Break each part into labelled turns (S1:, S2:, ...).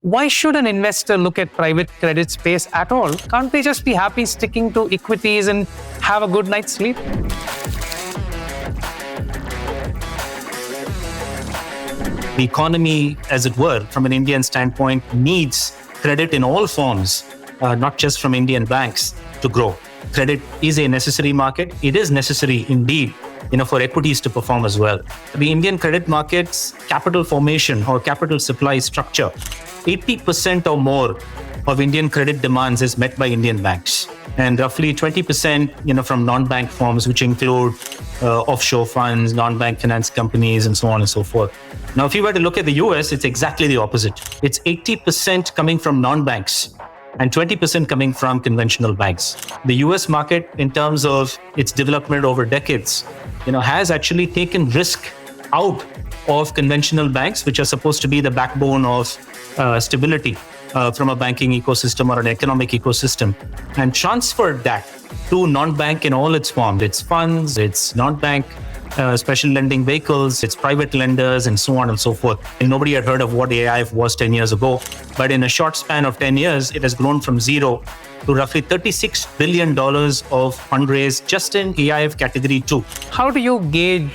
S1: Why should an investor look at private credit space at all? Can't they just be happy sticking to equities and have a good night's sleep?
S2: The economy, as it were, from an Indian standpoint, needs credit in all forms, not just from Indian banks, to grow. Credit is a necessary market. It is necessary indeed, for equities to perform as well. The Indian credit market's capital formation or capital supply structure, 80% or more of Indian credit demands is met by Indian banks, and roughly 20%, from non-bank firms, which include offshore funds, non-bank finance companies, and so on and so forth. Now, if you were to look at the US, it's exactly the opposite. It's 80% coming from non-banks and 20% coming from conventional banks. The US market, in terms of its development over decades, has actually taken risk out of conventional banks, which are supposed to be the backbone of stability from a banking ecosystem or an economic ecosystem, and transferred that to non-bank in all its forms. Its funds, its non-bank special lending vehicles, its private lenders, and so on and so forth. And nobody had heard of what AIF was 10 years ago. But in a short span of 10 years, it has grown from zero to roughly $36 billion of fundraise just in AIF category 2.
S1: How do you gauge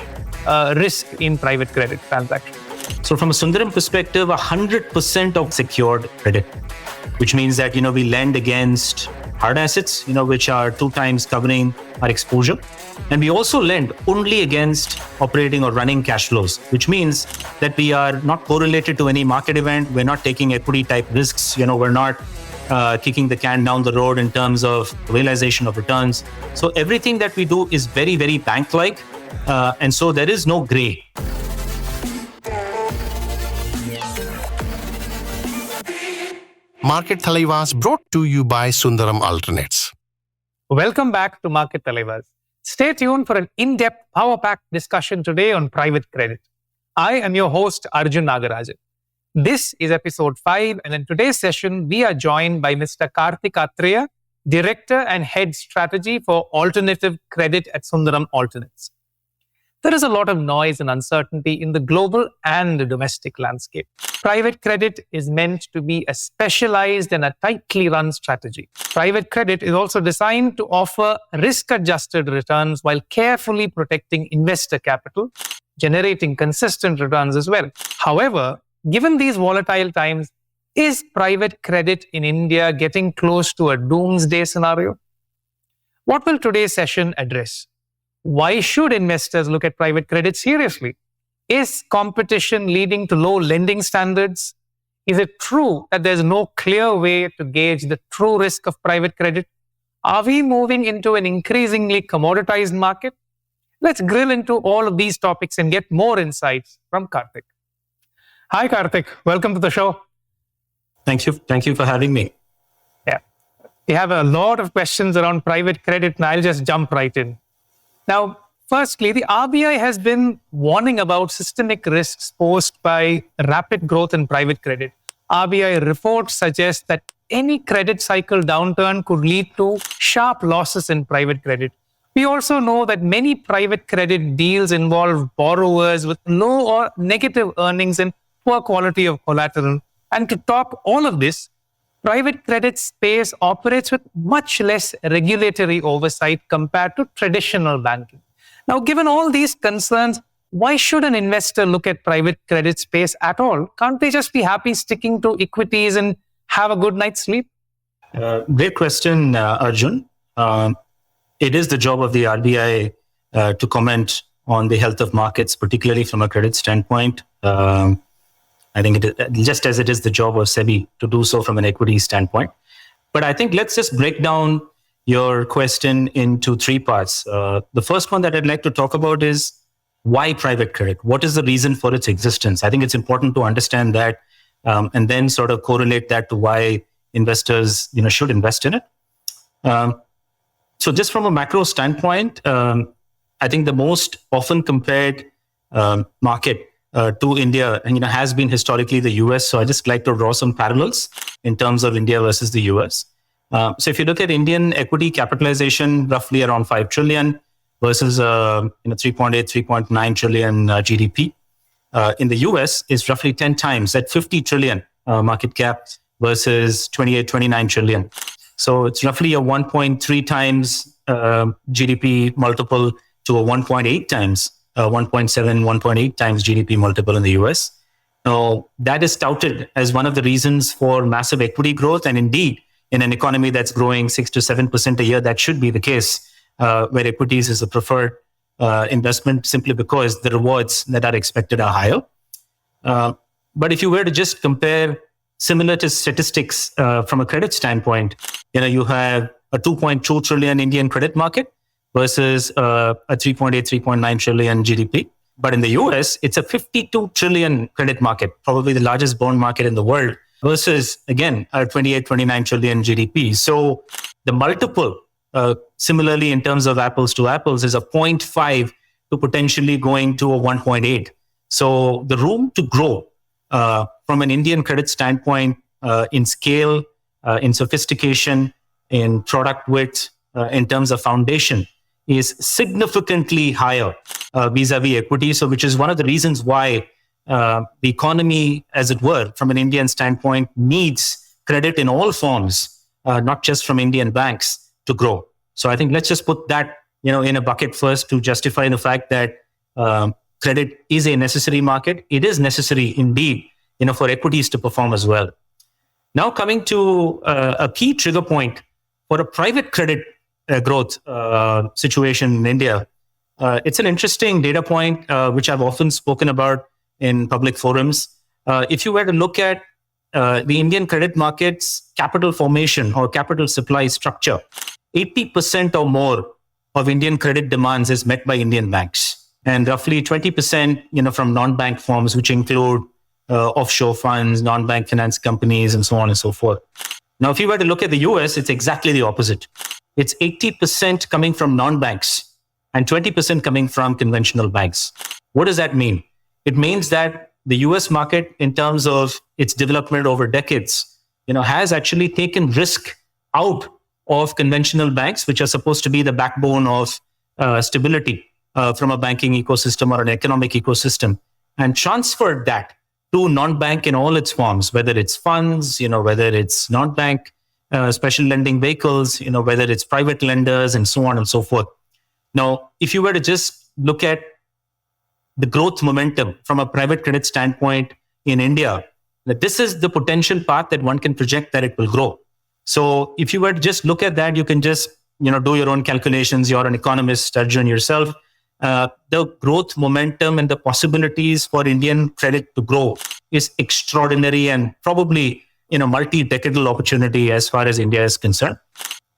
S1: risk in private credit transactions?
S2: So from a Sundaram perspective, 100% of secured credit, which means that, we lend against hard assets, which are 2 times covering our exposure. And we also lend only against operating or running cash flows, which means that we are not correlated to any market event. We're not taking equity type risks. We're not kicking the can down the road in terms of realization of returns. So everything that we do is very, very bank-like. And so there is no gray.
S3: Market Thalaivas brought to you by Sundaram Alternates.
S1: Welcome back to Market Thalaivas. Stay tuned for an in-depth, power-packed discussion today on private credit. I am your host, Arjun Nagarajan. This is episode 5, and in today's session, we are joined by Mr. Karthik Athreya, Director and Head Strategy for Alternative Credit at Sundaram Alternates. There is a lot of noise and uncertainty in the global and the domestic landscape. Private credit is meant to be a specialized and a tightly run strategy. Private credit is also designed to offer risk-adjusted returns while carefully protecting investor capital, generating consistent returns as well. However, given these volatile times, is private credit in India getting close to a doomsday scenario? What will today's session address? Why should investors look at private credit seriously? Is competition leading to low lending standards? Is it true that there's no clear way to gauge the true risk of private credit? Are we moving into an increasingly commoditized market? Let's grill into all of these topics and get more insights from Karthik. Hi, Karthik. Welcome to the show.
S2: Thank you. Thank you for having me.
S1: Yeah. We have a lot of questions around private credit, and I'll just jump right in. Now, firstly, the RBI has been warning about systemic risks posed by rapid growth in private credit. RBI reports suggest that any credit cycle downturn could lead to sharp losses in private credit. We also know that many private credit deals involve borrowers with low or negative earnings and poor quality of collateral. And to top all of this, private credit space operates with much less regulatory oversight compared to traditional banking. Now, given all these concerns, why should an investor look at private credit space at all? Can't they just be happy sticking to equities and have a good night's sleep?
S2: Great question, Arjun. It is the job of the RBI to comment on the health of markets, particularly from a credit standpoint. I think just as it is the job of SEBI to do so from an equity standpoint. But I think let's just break down your question into 3 parts. The first one that I'd like to talk about is why private credit? What is the reason for its existence? I think it's important to understand that and then sort of correlate that to why investors should invest in it. So just from a macro standpoint, I think the most often compared market to India, has been historically the US. So I just like to draw some parallels in terms of India versus the US. So if you look at Indian equity capitalization, roughly around 5 trillion versus 3.8, 3.9 trillion GDP. In the US is roughly 10 times at 50 trillion market cap versus 28, 29 trillion. So it's roughly a 1.3 times GDP multiple to a 1.8 times, 1.7, 1.8 times GDP multiple in the US. Now, that is touted as one of the reasons for massive equity growth. And indeed, in an economy that's growing 6 to 7% a year, that should be the case, where equities is the preferred investment simply because the rewards that are expected are higher. But if you were to just compare similar to statistics from a credit standpoint, you have a 2.2 trillion Indian credit market versus a 3.8, 3.9 trillion GDP. But in the US, it's a 52 trillion credit market, probably the largest bond market in the world, versus, again, a 28, 29 trillion GDP. So the multiple, similarly in terms of apples to apples, is a 0.5 to potentially going to a 1.8. So the room to grow from an Indian credit standpoint in scale, in sophistication, in product width, in terms of foundation is significantly higher vis-a-vis equity. So which is one of the reasons why the economy, as it were, from an Indian standpoint, needs credit in all forms, not just from Indian banks, to grow. So I think let's just put that in a bucket first to justify the fact that credit is a necessary market. It is necessary indeed, for equities to perform as well. Now coming to a key trigger point for a private credit growth situation in India, it's an interesting data point which I've often spoken about in public forums. If you were to look at the Indian credit market's capital formation or capital supply structure, 80% or more of Indian credit demands is met by Indian banks, and roughly 20% from non-bank firms, which include offshore funds, non-bank finance companies, and so on and so forth. Now, if you were to look at the US, it's exactly the opposite. It's 80% coming from non-banks and 20% coming from conventional banks. What does that mean? It means that the US market, in terms of its development over decades, has actually taken risk out of conventional banks, which are supposed to be the backbone of stability from a banking ecosystem or an economic ecosystem, and transferred that to non-bank in all its forms, whether it's funds, whether it's non-bank special lending vehicles, whether it's private lenders and so on and so forth. Now, if you were to just look at the growth momentum from a private credit standpoint in India, that this is the potential path that one can project that it will grow. So if you were to just look at that, you can just, do your own calculations. You're an economist, Arjun, yourself. The growth momentum and the possibilities for Indian credit to grow is extraordinary and probably multi-decadal opportunity as far as India is concerned.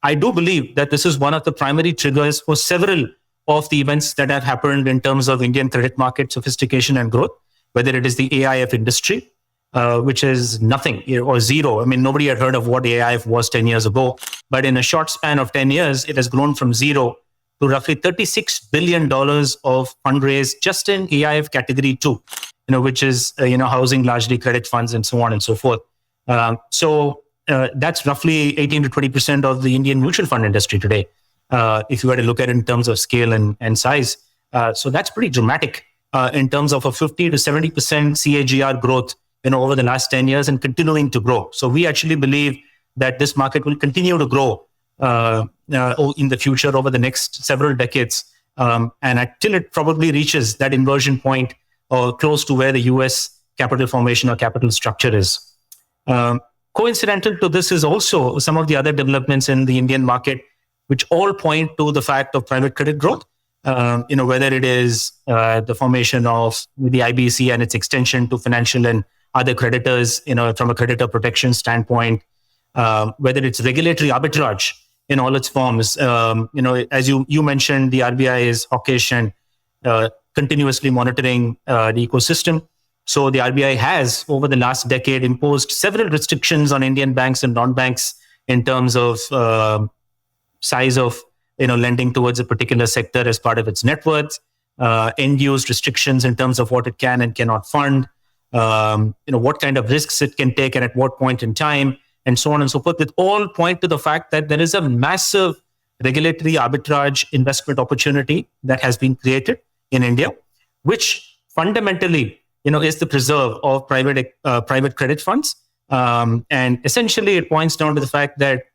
S2: I do believe that this is one of the primary triggers for several of the events that have happened in terms of Indian credit market sophistication and growth, whether it is the AIF industry, which is nothing or zero. I mean, nobody had heard of what AIF was 10 years ago, but in a short span of 10 years, it has grown from zero to roughly $36 billion of fundraise just in AIF category 2, which is, housing largely credit funds and so on and so forth. So that's roughly 18 to 20% of the Indian mutual fund industry today, if you were to look at it in terms of scale and size. So that's pretty dramatic in terms of a 50 to 70% CAGR growth over the last 10 years and continuing to grow. So we actually believe that this market will continue to grow in the future over the next several decades, and until it probably reaches that inversion point or close to where the US capital formation or capital structure is. Coincidental to this is also some of the other developments in the Indian market, which all point to the fact of private credit growth. Whether it is the formation of the IBC and its extension to financial and other creditors, from a creditor protection standpoint, whether it's regulatory arbitrage in all its forms. As you mentioned, the RBI is hawkish and continuously monitoring the ecosystem. So the RBI has, over the last decade, imposed several restrictions on Indian banks and non-banks in terms of size of lending towards a particular sector as part of its net worth, end-use restrictions in terms of what it can and cannot fund, what kind of risks it can take and at what point in time, and so on and so forth, that all point to the fact that there is a massive regulatory arbitrage investment opportunity that has been created in India, which fundamentally, is the preserve of private credit funds And essentially, it points down to the fact that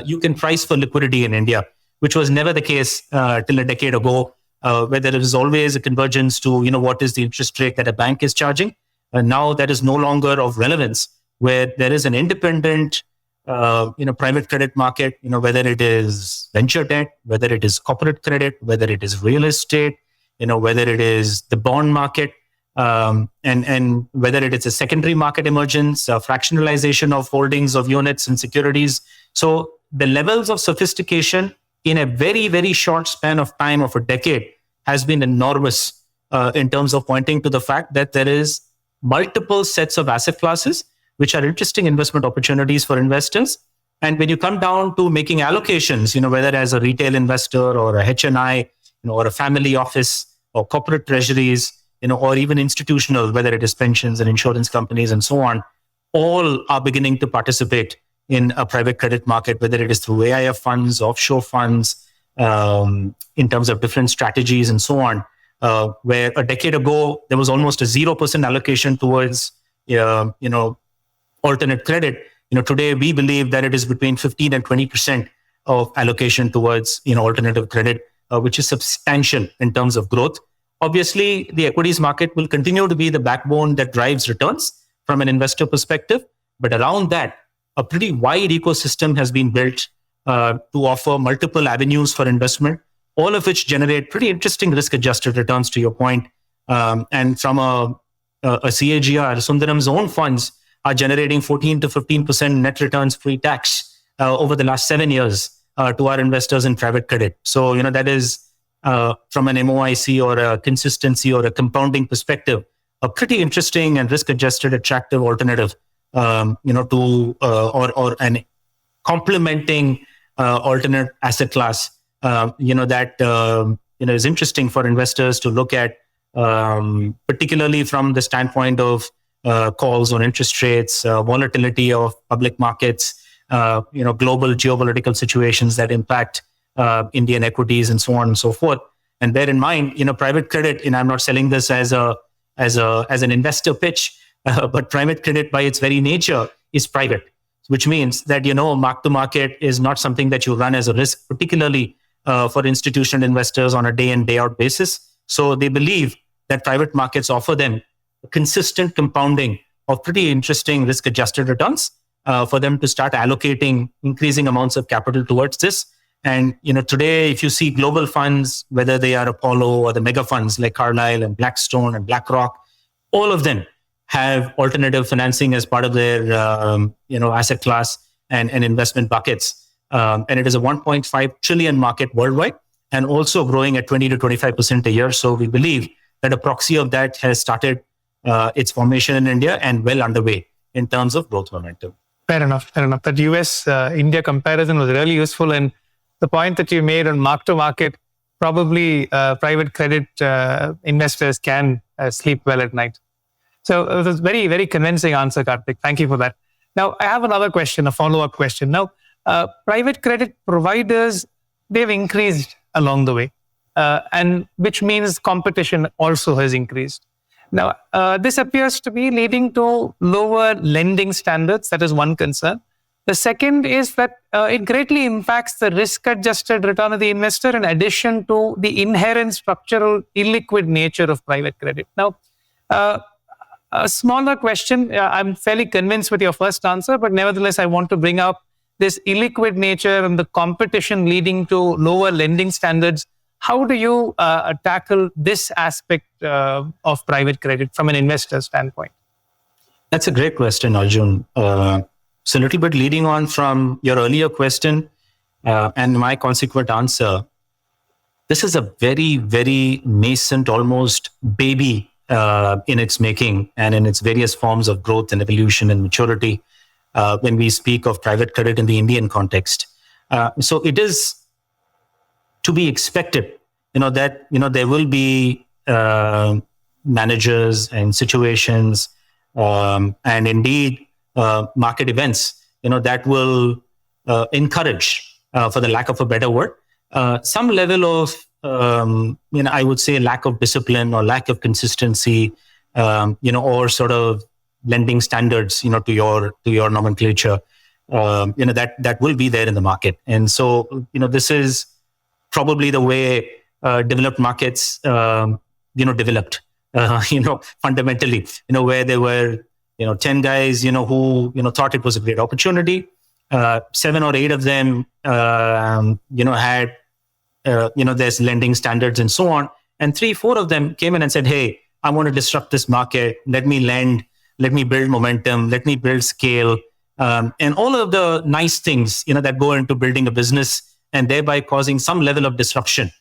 S2: you can price for liquidity in India, which was never the case till a decade ago, where there was always a convergence to, what is the interest rate that a bank is charging. Now that is no longer of relevance, where there is an independent, private credit market, whether it is venture debt, whether it is corporate credit, whether it is real estate, whether it is the bond market, and whether it is a secondary market emergence, fractionalization of holdings of units and securities. So the levels of sophistication in a very, very short span of time of a decade has been enormous in terms of pointing to the fact that there is multiple sets of asset classes which are interesting investment opportunities for investors. And when you come down to making allocations, whether as a retail investor or a HNI, or a family office or corporate treasuries, or even institutional, whether it is pensions and insurance companies and so on, all are beginning to participate in a private credit market, whether it is through AIF funds, offshore funds, in terms of different strategies and so on, where a decade ago, there was almost a 0% allocation towards, alternate credit. Today we believe that it is between 15 and 20% of allocation towards, alternative credit, which is substantial in terms of growth. Obviously, the equities market will continue to be the backbone that drives returns from an investor perspective. But around that, a pretty wide ecosystem has been built to offer multiple avenues for investment, all of which generate pretty interesting risk-adjusted returns, to your point. And from a CAGR, Sundaram's own funds are generating 14 to 15% net returns pre-tax over the last 7 years to our investors in private credit. So, that is from an MOIC or a consistency or a compounding perspective, a pretty interesting and risk-adjusted, attractive alternative, to or an complementing alternate asset class, that is interesting for investors to look at, particularly from the standpoint of calls on interest rates, volatility of public markets, global geopolitical situations that impact Indian equities and so on and so forth. And bear in mind, private credit, and I'm not selling this as an investor pitch, but private credit by its very nature is private, which means that, mark to market is not something that you run as a risk, particularly for institutional investors on a day in, day out basis. So they believe that private markets offer them consistent compounding of pretty interesting risk-adjusted returns for them to start allocating increasing amounts of capital towards this. And today, if you see global funds, whether they are Apollo or the mega funds like Carlyle and Blackstone and BlackRock, all of them have alternative financing as part of their asset class and investment buckets. And it is a 1.5 trillion market worldwide, and also growing at 20 to 25% a year. So we believe that a proxy of that has started its formation in India and well underway in terms of growth momentum.
S1: Fair enough. That US-India comparison was really useful. And the point that you made on mark-to-market, probably private credit investors can sleep well at night. So it was a very, very convincing answer, Karthik. Thank you for that. Now, I have another question, a follow-up question. Now, private credit providers, they've increased along the way, and which means competition also has increased. Now, this appears to be leading to lower lending standards. That is one concern. The second is that it greatly impacts the risk-adjusted return of the investor in addition to the inherent structural illiquid nature of private credit. Now, a smaller question, I'm fairly convinced with your first answer, but nevertheless, I want to bring up this illiquid nature and the competition leading to lower lending standards. How do you tackle this aspect of private credit from an investor standpoint?
S2: That's a great question, Arjun. So a little bit leading on from your earlier question and my consequent answer, this is a very, very nascent, almost baby in its making and in its various forms of growth and evolution and maturity when we speak of private credit in the Indian context. So it is to be expected, that, there will be managers and situations and indeed market events, that will encourage, for the lack of a better word, some level of, I would say lack of discipline or lack of consistency, or sort of lending standards, to your nomenclature, that will be there in the market. And so, this is probably the way developed markets, developed, fundamentally, where there were, 10 guys, who, thought it was a great opportunity. 7 or 8 of them, had, there's lending standards and so on. And 3-4 of them came in and said, hey, I want to disrupt this market. Let me lend, let me build momentum, let me build scale. And all of the nice things, that go into building a business and thereby causing some level of disruption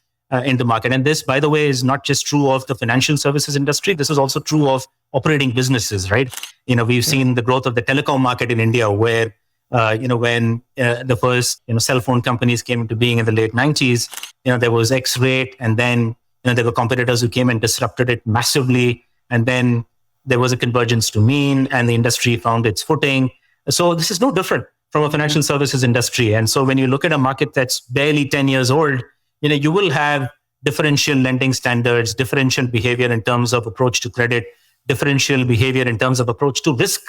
S2: in the market. And this, by the way, is not just true of the financial services industry. This is also true of operating businesses, right? We've seen the growth of the telecom market in India, where, when the first, cell phone companies came into being in the late 90s, there was X-Rate, and then, there were competitors who came and disrupted it massively. And then there was a convergence to mean, and the industry found its footing. So this is no different from a financial services industry. And so when you look at a market that's barely 10 years old, you will have differential lending standards, differential behavior in terms of approach to credit, differential behavior in terms of approach to risk.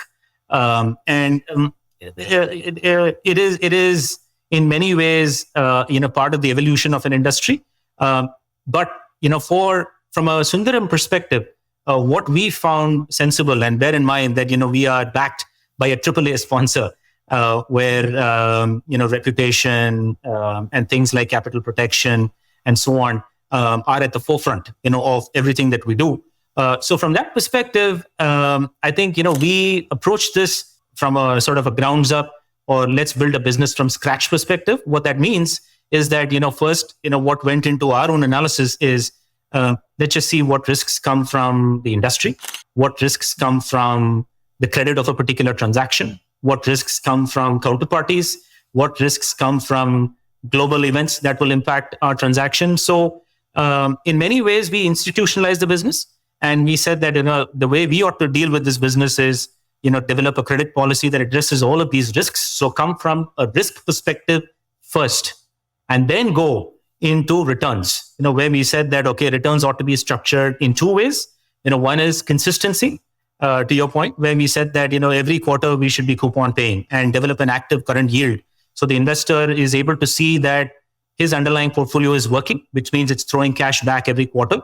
S2: It is in many ways, part of the evolution of an industry. But, from a Sundaram perspective, what we found sensible, and bear in mind that, we are backed by a AAA sponsor, where, reputation and things like capital protection and so on are at the forefront, of everything that we do. So from that perspective, I think, we approach this from a sort of a grounds up, or let's build a business from scratch perspective. What that means is that, first, what went into our own analysis is, let's just see what risks come from the industry, what risks come from the credit of a particular transaction, what risks come from counterparties, what risks come from global events that will impact our transaction. So in many ways, we institutionalized the business, and we said that the way we ought to deal with this business is develop a credit policy that addresses all of these risks. So come from a risk perspective first, and then go into returns, where we said that, okay, returns ought to be structured in 2 ways. One is consistency, to your point, where we said that, every quarter we should be coupon paying and develop an active current yield. So the investor is able to see that his underlying portfolio is working, which means it's throwing cash back every quarter,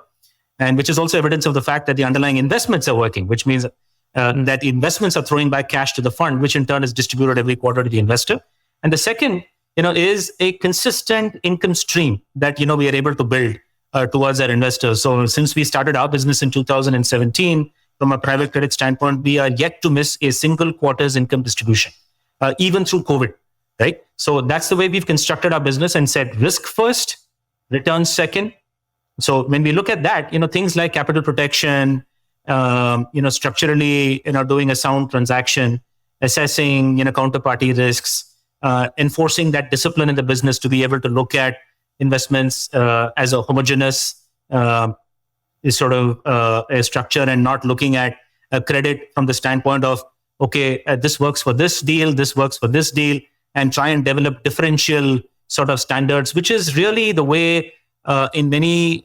S2: and which is also evidence of the fact that the underlying investments are working, which means that the investments are throwing back cash to the fund, which in turn is distributed every quarter to the investor. And the second, is a consistent income stream that, we are able to build towards our investors. So since we started our business in 2017, from a private credit standpoint, we are yet to miss a single quarter's income distribution, even through COVID, right? So that's the way we've constructed our business and said risk first, returns second. So when we look at that, things like capital protection, structurally, doing a sound transaction, assessing, counterparty risks, enforcing that discipline in the business to be able to look at investments as a homogeneous sort of a structure, and not looking at a credit from the standpoint of, okay, this works for this deal, this works for this deal, and try and develop differential sort of standards, which is really the way in many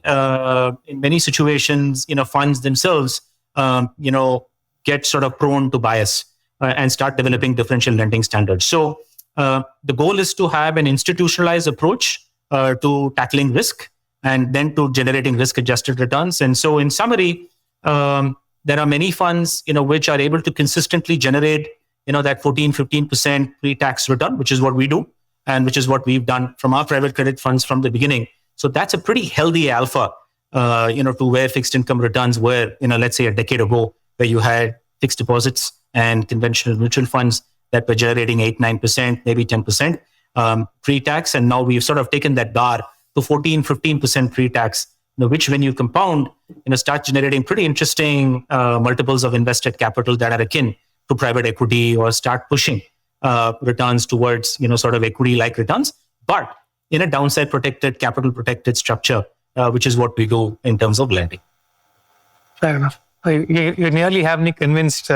S2: situations, funds themselves, get sort of prone to bias and start developing differential lending standards. So the goal is to have an institutionalized approach to tackling risk, and then to generating risk-adjusted returns. And so in summary, there are many funds, which are able to consistently generate, that 14-15% pre-tax return, which is what we do, and which is what we've done from our private credit funds from the beginning. So that's a pretty healthy alpha, to where fixed income returns were, let's say a decade ago, where you had fixed deposits and conventional mutual funds that were generating 8-9%, maybe 10% pre-tax. And now we've sort of taken that bar to 14-15% pre-tax, which when you compound, start generating pretty interesting multiples of invested capital that are akin to private equity, or start pushing returns towards, sort of equity-like returns, but in a downside protected, capital protected structure, which is what we do in terms of lending.
S1: Fair enough. You nearly have me convinced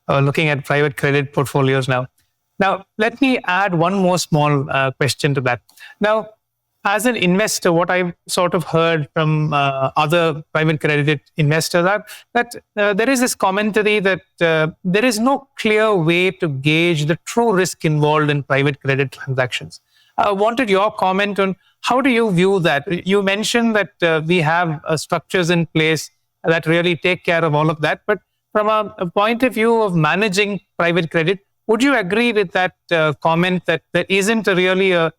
S1: looking at private credit portfolios now. Now, let me add one more small question to that. Now, as an investor, what I've sort of heard from other private credit investors are that there is this commentary that there is no clear way to gauge the true risk involved in private credit transactions. I wanted your comment on how do you view that? You mentioned that we have structures in place that really take care of all of that. But from a point of view of managing private credit, would you agree with that comment that there isn't really a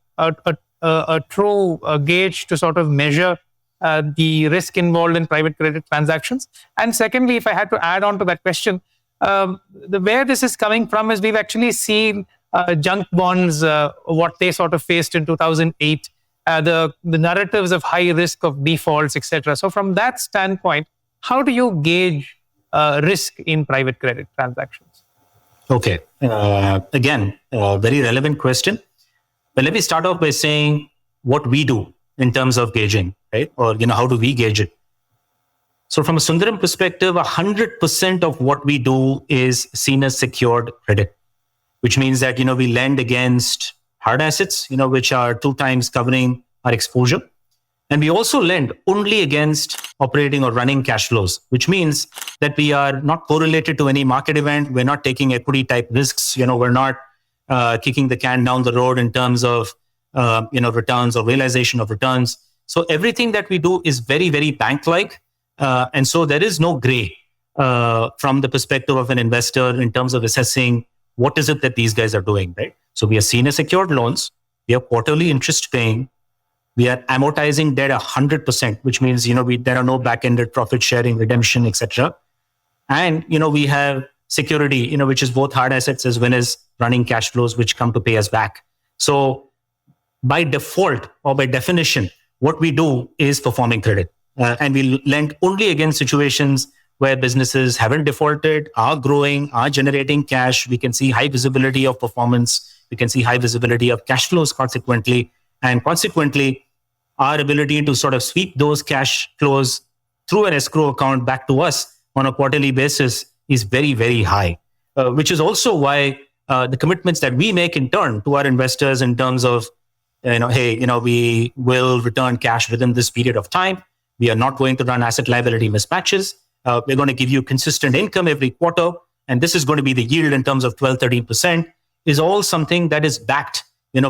S1: true gauge to sort of measure the risk involved in private credit transactions? And secondly, if I had to add on to that question, where this is coming from is we've actually seen junk bonds, what they sort of faced in 2008, the narratives of high risk of defaults, etc. So from that standpoint, how do you gauge risk in private credit transactions?
S2: Okay. Again, a very relevant question. But let me start off by saying what we do in terms of gauging, right? Or, how do we gauge it? So from a Sundaram perspective, 100% of what we do is seen as secured credit, which means that, we lend against hard assets, which are 2 times covering our exposure. And we also lend only against operating or running cash flows, which means that we are not correlated to any market event. We're not taking equity type risks. We're not kicking the can down the road in terms of, returns or realization of returns. So everything that we do is very, very bank-like. And so there is no gray from the perspective of an investor in terms of assessing what is it that these guys are doing, right? So we are senior secured loans. We are quarterly interest paying. We are amortizing debt 100%, which means, there are no back-ended profit sharing, redemption, etc. And, we have security, which is both hard assets as well as running cash flows, which come to pay us back. So by default or by definition, what we do is performing credit. And we lend only against situations where businesses haven't defaulted, are growing, are generating cash. We can see high visibility of performance. We can see high visibility of cash flows consequently. And consequently, our ability to sort of sweep those cash flows through an escrow account back to us on a quarterly basis is very, very high, which is also why the commitments that we make in turn to our investors in terms of, we will return cash within this period of time. We are not going to run asset liability mismatches. We're going to give you consistent income every quarter. And this is going to be the yield in terms of 12, 13% is all something that is backed,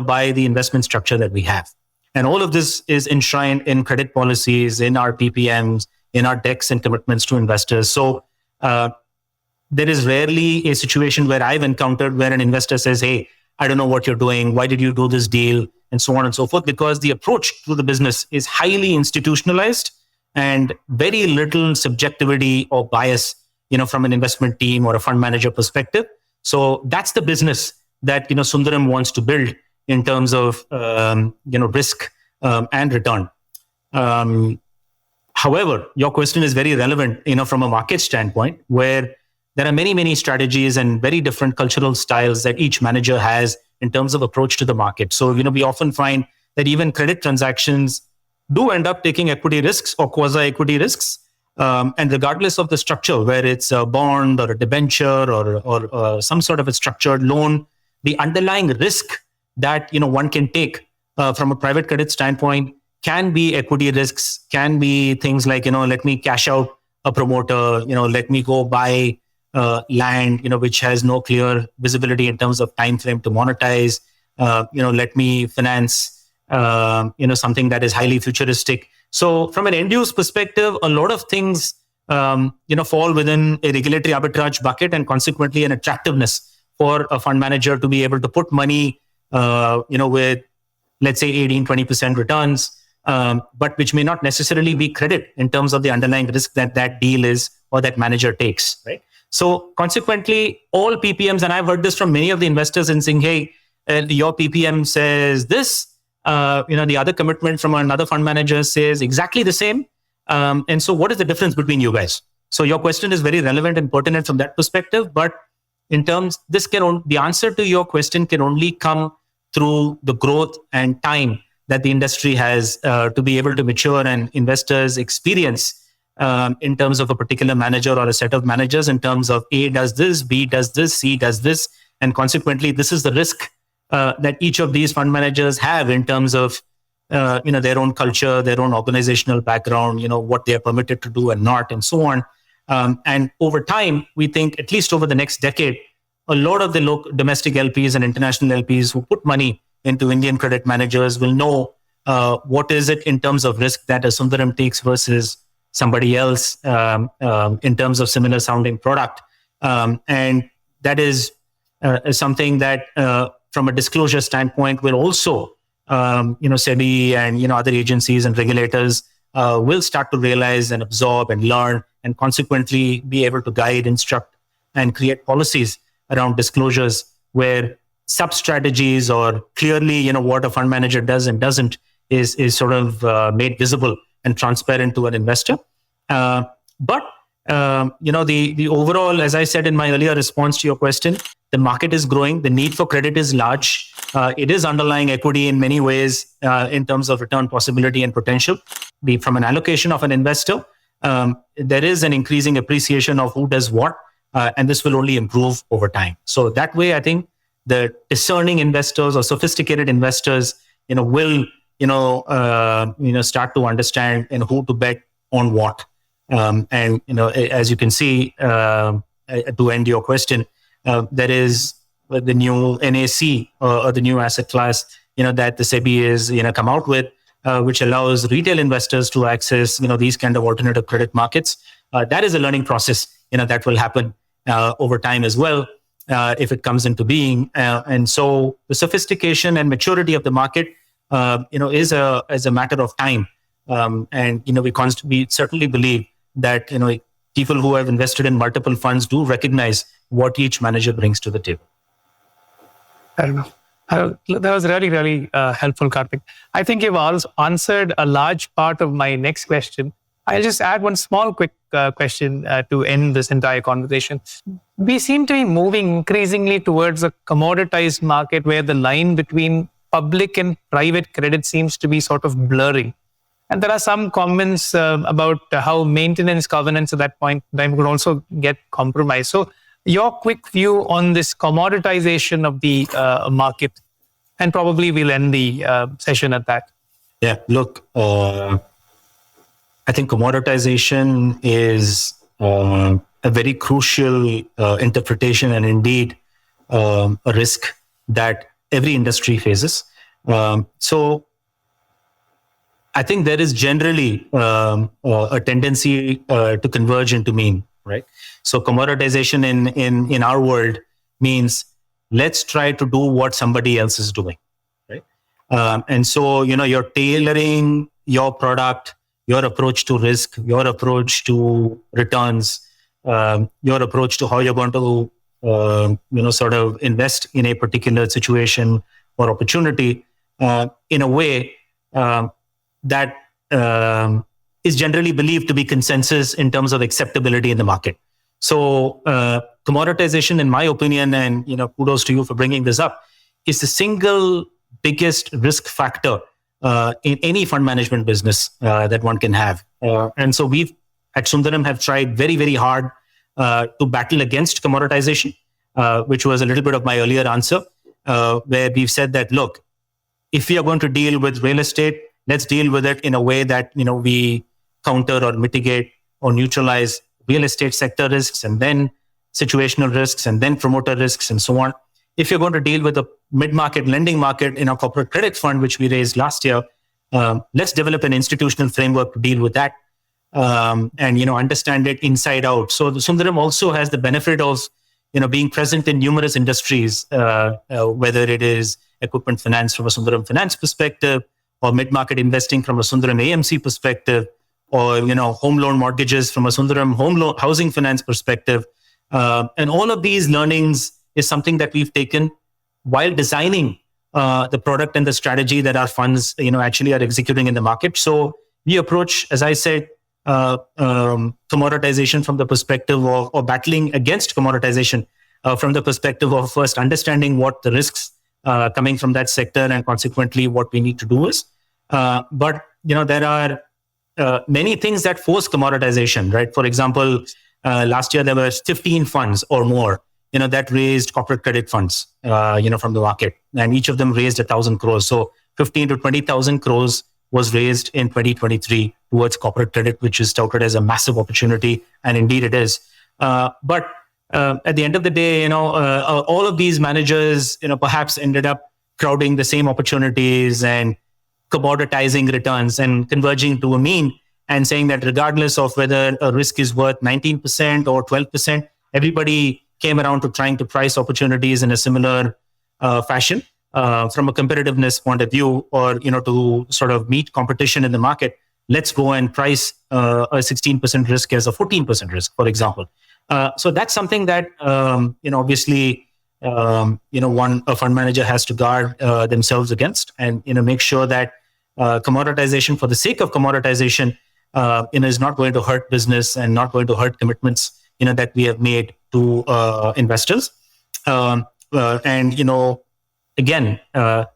S2: by the investment structure that we have. And all of this is enshrined in credit policies, in our PPMs, in our decks and commitments to investors. So there is rarely a situation where I've encountered where an investor says, hey, I don't know what you're doing. Why did you do this deal? And so on and so forth, because the approach to the business is highly institutionalized and very little subjectivity or bias, from an investment team or a fund manager perspective. So that's the business that, Sundaram wants to build in terms of, risk and return. However, your question is very relevant, from a market standpoint, where there are many, many strategies and very different cultural styles that each manager has in terms of approach to the market. So, we often find that even credit transactions do end up taking equity risks or quasi-equity risks. And regardless of the structure, where it's a bond or a debenture or some sort of a structured loan, the underlying risk that, one can take from a private credit standpoint can be equity risks, can be things like, let me cash out a promoter, let me go buy land, which has no clear visibility in terms of time frame to monetize, let me finance, something that is highly futuristic. So from an end use perspective, a lot of things, fall within a regulatory arbitrage bucket and consequently an attractiveness for a fund manager to be able to put money, with, let's say 18, 20% returns, but which may not necessarily be credit in terms of the underlying risk that deal is or that manager takes, right? So consequently, all PPMs, and I've heard this from many of the investors in saying, hey, your PPM says this, the other commitment from another fund manager says exactly the same. And so what is the difference between you guys? So your question is very relevant and pertinent from that perspective. But in terms, the answer to your question can only come through the growth and time that the industry has to be able to mature and investors experience in terms of a particular manager or a set of managers in terms of A does this, B does this, C does this. And consequently, this is the risk that each of these fund managers have in terms of their own culture, their own organizational background, what they are permitted to do and not, and so on. And over time, we think at least over the next decade, a lot of the local domestic LPs and international LPs who put money into Indian credit managers will know what is it in terms of risk that a Sundaram takes versus somebody else in terms of similar sounding product. And that is something that from a disclosure standpoint will also, SEBI and, other agencies and regulators will start to realize and absorb and learn and consequently be able to guide, instruct, and create policies around disclosures where sub-strategies or clearly, what a fund manager does and doesn't is sort of made visible and transparent to an investor. But the overall, as I said in my earlier response to your question, the market is growing. The need for credit is large. It is underlying equity in many ways in terms of return possibility and potential. From an allocation of an investor, there is an increasing appreciation of who does what, and this will only improve over time. So that way, I think the discerning investors or sophisticated investors, will start to understand who to bet on what. And as you can see, to end your question, there is the new NAC or the new asset class, that the SEBI is come out with, which allows retail investors to access these kind of alternative credit markets. That is a learning process that will happen over time as well if it comes into being. And so the sophistication and maturity of the market is a matter of time. And we certainly believe that people who have invested in multiple funds do recognize what each manager brings to the table.
S1: I don't know. That was really, really helpful, Karthik. I think you've also answered a large part of my next question. I'll just add one small quick question to end this entire conversation. We seem to be moving increasingly towards a commoditized market where the line between public and private credit seems to be sort of blurring. And there are some comments about how maintenance governance at that point in time could also get compromised. So your quick view on this commoditization of the market, and probably we'll end the session at that.
S2: Yeah, look, I think commoditization is a very crucial interpretation and indeed a risk that every industry faces. So I think there is generally a tendency to converge into mean, right? So commoditization in our world means let's try to do what somebody else is doing, right? And so, you're tailoring your product, your approach to risk, your approach to returns, your approach to how you're going to, sort of invest in a particular situation or opportunity in a way that is generally believed to be consensus in terms of acceptability in the market. So commoditization, in my opinion, and kudos to you for bringing this up, is the single biggest risk factor in any fund management business that one can have. And so we at Sundaram have tried very, very hard to battle against commoditization, which was a little bit of my earlier answer, where we've said that, look, if we are going to deal with real estate, let's deal with it in a way that, we counter or mitigate or neutralize real estate sector risks and then situational risks and then promoter risks and so on. If you're going to deal with a mid-market lending market in our corporate credit fund, which we raised last year, let's develop an institutional framework to deal with that and, understand it inside out. So the Sundaram also has the benefit of, being present in numerous industries, whether it is equipment finance from a Sundaram finance perspective, or mid-market investing from a Sundaram AMC perspective, or home loan mortgages from a Sundaram housing finance perspective. And all of these learnings is something that we've taken while designing the product and the strategy that our funds actually are executing in the market. So we approach, as I said, commoditization from the perspective of, or battling against commoditization from the perspective of first understanding what the risks coming from that sector and consequently what we need to do is. But there are many things that force commoditization, right? For example, last year there were 15 funds or more that raised corporate credit funds, from the market, and each of them raised 1,000 crores. So 15 to 20,000 crores was raised in 2023 towards corporate credit, which is touted as a massive opportunity, and indeed it is. But at the end of the day, all of these managers, perhaps ended up crowding the same opportunities and commoditizing returns and converging to a mean, and saying that regardless of whether a risk is worth 19% or 12%, everybody came around to trying to price opportunities in a similar fashion from a competitiveness point of view, or to sort of meet competition in the market. Let's go and price a 16% risk as a 14% risk, for example. So that's something that obviously a fund manager has to guard themselves against, and make sure that commoditization for the sake of commoditization is not going to hurt business and not going to hurt commitments that we have made to investors. Again,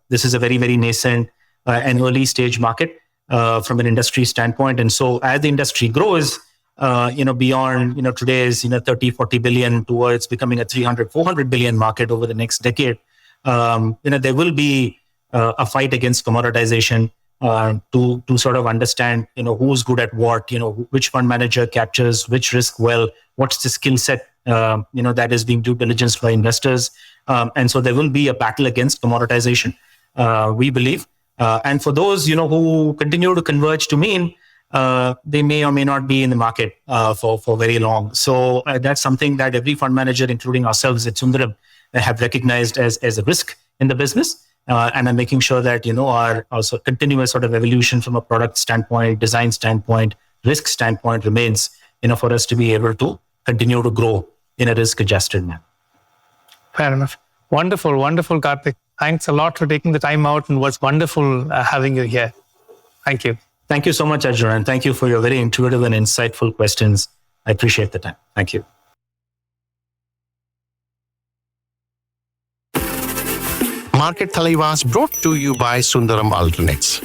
S2: this is a very, very nascent and early stage market from an industry standpoint. And so as the industry grows, beyond, today's, 30, 40 billion towards becoming a 300, 400 billion market over the next decade, there will be a fight against commoditization to sort of understand, who's good at what, which fund manager captures which risk well, what's the skill set, that is being due diligence by investors. And so there will be a battle against commoditization, we believe. And for those, who continue to converge to mean, they may or may not be in the market for very long. So that's something that every fund manager, including ourselves at Sundaram, have recognized as a risk in the business. And I'm making sure that, our continuous sort of evolution from a product standpoint, design standpoint, risk standpoint remains, for us to be able to continue to grow in a risk-adjusted manner.
S1: Fair enough. Wonderful, wonderful, Karthik. Thanks a lot for taking the time out, and was wonderful having you here. Thank you.
S2: Thank you so much, Arjun, and thank you for your very intuitive and insightful questions. I appreciate the time. Thank you.
S3: Market Thalaivas brought to you by Sundaram Alternates.